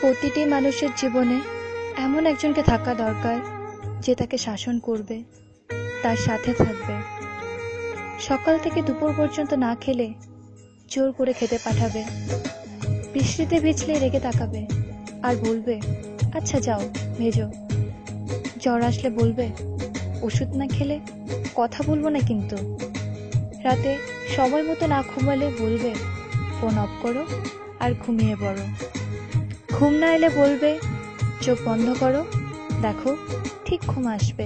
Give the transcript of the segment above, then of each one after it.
প্রতিটি মানুষের জীবনে এমন একজনকে থাকা দরকার যে তাকে শাসন করবে, তার সাথে থাকবে। সকাল থেকে দুপুর পর্যন্ত না খেলে জোর করে খেতে পাঠাবে, বৃষ্টিতে ভিজলে রেগে তাকাবে আর বলবে আচ্ছা যাও ভেজো। জ্বর আসলে বলবে ওষুধ না খেলে কথা বলবো না কিন্তু। রাতে সময় মতো না ঘুমালে বলবে ফোন অফ করো আর ঘুমিয়ে পড়ো। ঘুম না এলে বলবে চোখ বন্ধ করো, দেখো ঠিক ঘুম আসবে।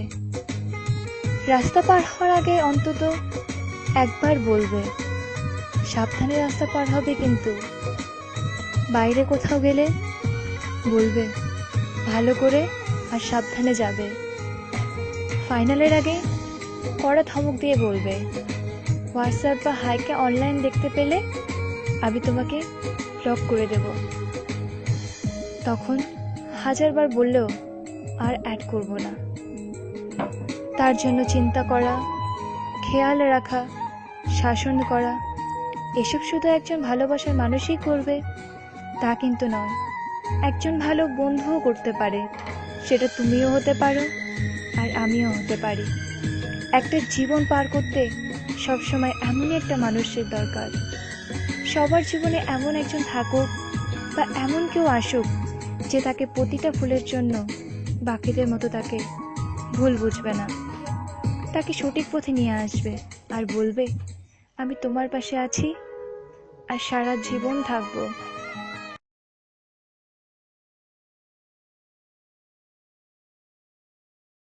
রাস্তা পার হওয়ার আগে অন্তত একবার বলবে সাবধানে রাস্তা পার হবে কিন্তু। বাইরে কোথাও গেলে বলবে ভালো করে আর সাবধানে যাবে। ফাইনালের আগে কড়া ধমক দিয়ে বলবে হোয়াটসঅ্যাপ বা হাইকে অনলাইন দেখতে পেলে আমি তোমাকে ব্লক করে দেব। তখন হাজারবার বললেও আর অ্যাড করব না। তার জন্য চিন্তা করা, খেয়াল রাখা, শাসন করা, এসব শুধু একজন ভালোবাসার মানুষই করবে তা কিন্তু নয়। একজন ভালো বন্ধুও করতে পারে, সেটা তুমিও হতে পারো আর আমিও হতে পারি। একটা জীবন পার করতে সবসময় এমনই একটা মানুষের দরকার। সবার জীবনে এমন একজন থাকুক বা এমন কেউ আসুক যে তাকে প্রতিটা ভুলের জন্য বাকিদের মতো তাকে ভুল বুঝবে না, তাকে সঠিক পথে নিয়ে আসবে আর বলবে আমি তোমার পাশে আছি আর সারা জীবন থাকবো।